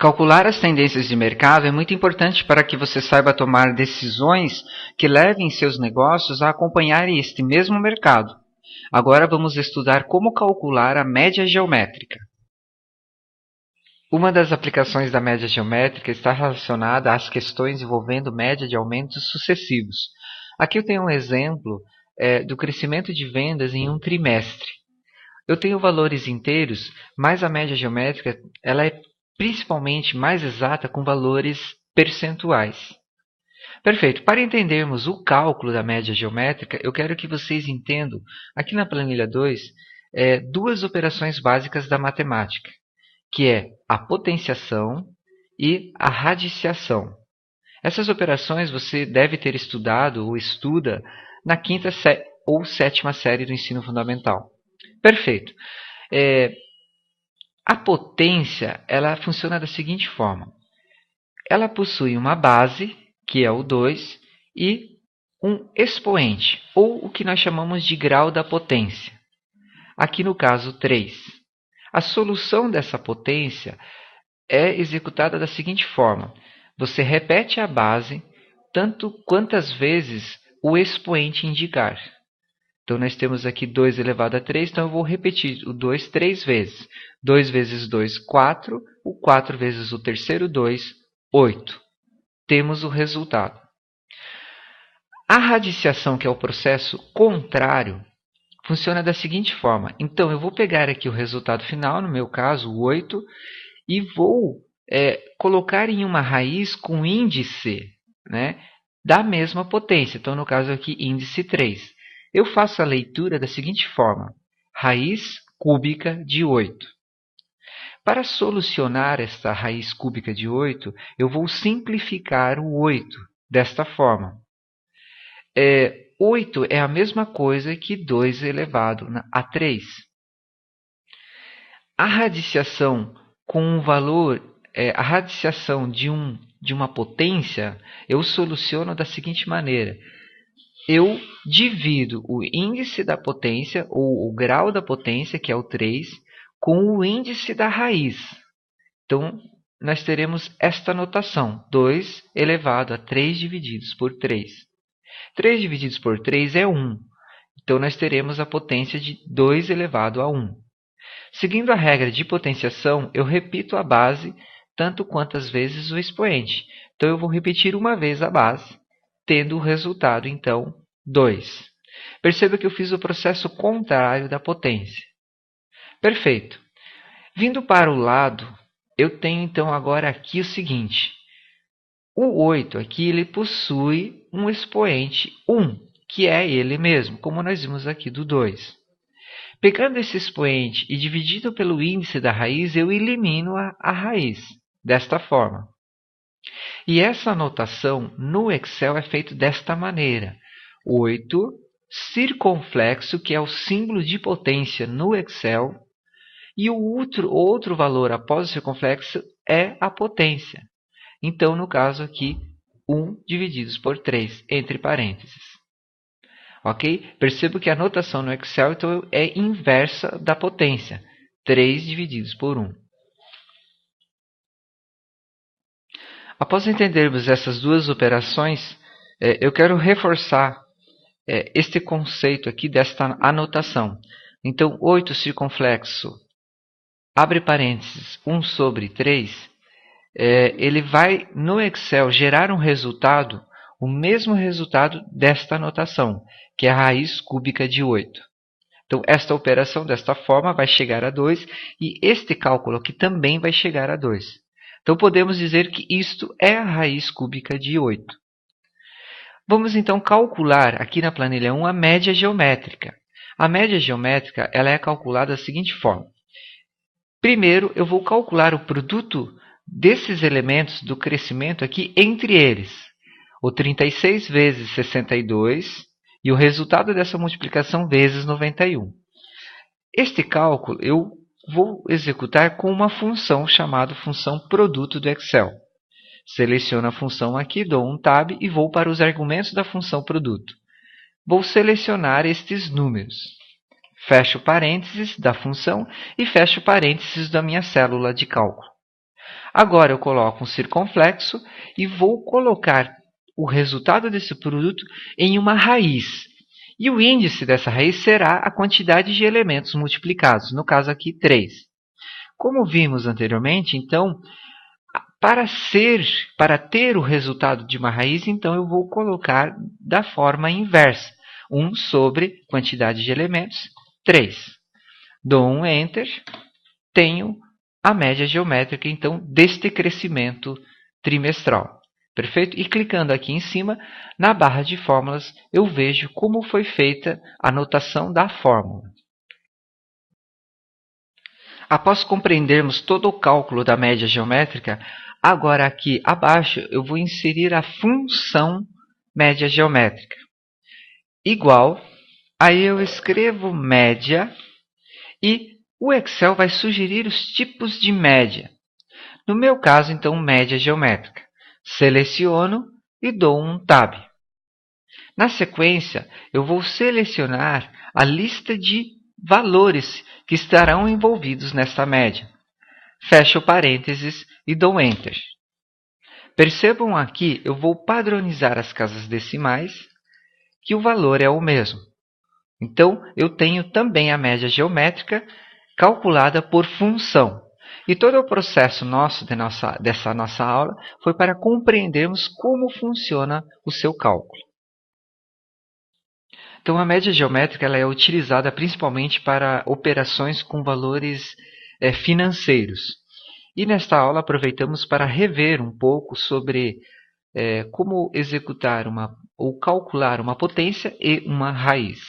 Calcular as tendências de mercado é muito importante para que você saiba tomar decisões que levem seus negócios a acompanhar este mesmo mercado. Agora vamos estudar como calcular a média geométrica. Uma das aplicações da média geométrica está relacionada às questões envolvendo média de aumentos sucessivos. Aqui eu tenho um exemplo do crescimento de vendas em um trimestre. Eu tenho valores inteiros, mas a média geométrica ela é principalmente mais exata com valores percentuais. Perfeito. Para entendermos o cálculo da média geométrica, eu quero que vocês entendam, aqui na planilha 2, duas operações básicas da matemática, que é a potenciação e a radiciação. Essas operações você deve ter estudado ou estuda na quinta ou sétima série do ensino fundamental. Perfeito. A potência ela funciona da seguinte forma. Ela possui uma base, que é o 2, e um expoente, ou o que nós chamamos de grau da potência. Aqui no caso 3. A solução dessa potência é executada da seguinte forma. Você repete a base tanto quantas vezes o expoente indicar. Então, nós temos aqui 2 elevado a 3, então eu vou repetir o 2 3 vezes. 2 vezes 2, 4. O 4 vezes o terceiro 2, 8. Temos o resultado. A radiciação, que é o processo contrário, funciona da seguinte forma. Então, eu vou pegar aqui o resultado final, no meu caso, o 8, e vou colocar em uma raiz com índice da mesma potência. Então, no caso aqui, índice 3. Eu faço a leitura da seguinte forma. Raiz cúbica de 8. Para solucionar esta raiz cúbica de 8, eu vou simplificar o 8 desta forma. 8 é a mesma coisa que 2 elevado a 3. A radiciação com um valor, a radiciação de uma potência, eu soluciono da seguinte maneira. Eu divido o índice da potência, ou o grau da potência, que é o 3, com o índice da raiz. Então, nós teremos esta notação, 2 elevado a 3 divididos por 3. 3 divididos por 3 é 1. Então, nós teremos a potência de 2 elevado a 1. Seguindo a regra de potenciação, eu repito a base tanto quantas vezes o expoente. Então, eu vou repetir uma vez a base, tendo o resultado, então, 2. Perceba que eu fiz o processo contrário da potência. Perfeito. Vindo para o lado, eu tenho, então, agora aqui o seguinte. O 8 aqui ele possui um expoente 1, que é ele mesmo, como nós vimos aqui do 2. Pegando esse expoente e dividido pelo índice da raiz, eu elimino a raiz, desta forma. E essa notação no Excel é feita desta maneira. 8 circunflexo, que é o símbolo de potência no Excel, e o outro valor após o circunflexo é a potência. Então, no caso aqui, 1 divididos por 3, entre parênteses. Ok? Percebo que a notação no Excel então, é inversa da potência. 3 divididos por 1. Após entendermos essas duas operações, eu quero reforçar este conceito aqui desta anotação. Então, 8 circunflexo, abre parênteses, 1 sobre 3, ele vai, no Excel, gerar um resultado, o mesmo resultado desta anotação, que é a raiz cúbica de 8. Então, esta operação, desta forma, vai chegar a 2, e este cálculo aqui também vai chegar a 2. Então, podemos dizer que isto é a raiz cúbica de 8. Vamos, então, calcular aqui na planilha 1 a média geométrica. A média geométrica ela é calculada da seguinte forma. Primeiro, eu vou calcular o produto desses elementos do crescimento aqui entre eles. O 36 vezes 62 e o resultado dessa multiplicação vezes 91. Este cálculo eu vou executar com uma função chamada função produto do Excel. Seleciono a função aqui, dou um tab e vou para os argumentos da função produto. Vou selecionar estes números. Fecho parênteses da função e fecho parênteses da minha célula de cálculo. Agora eu coloco um circunflexo e vou colocar o resultado desse produto em uma raiz. E o índice dessa raiz será a quantidade de elementos multiplicados, no caso aqui 3. Como vimos anteriormente, então, para ter o resultado de uma raiz, então eu vou colocar da forma inversa. 1 sobre quantidade de elementos, 3. Dou um Enter, tenho a média geométrica, então, deste crescimento trimestral. Perfeito? E clicando aqui em cima, na barra de fórmulas, eu vejo como foi feita a notação da fórmula. Após compreendermos todo o cálculo da média geométrica, agora aqui abaixo eu vou inserir a função média geométrica. Igual, aí eu escrevo média e o Excel vai sugerir os tipos de média. No meu caso, então, média geométrica. Seleciono e dou um Tab. Na sequência, eu vou selecionar a lista de valores que estarão envolvidos nesta média. Fecho parênteses e dou Enter. Percebam aqui, eu vou padronizar as casas decimais, que o valor é o mesmo. Então, eu tenho também a média geométrica calculada por função. E todo o processo dessa nossa aula foi para compreendermos como funciona o seu cálculo. Então, a média geométrica ela é utilizada principalmente para operações com valores financeiros. E nesta aula aproveitamos para rever um pouco sobre como executar ou calcular uma potência e uma raiz.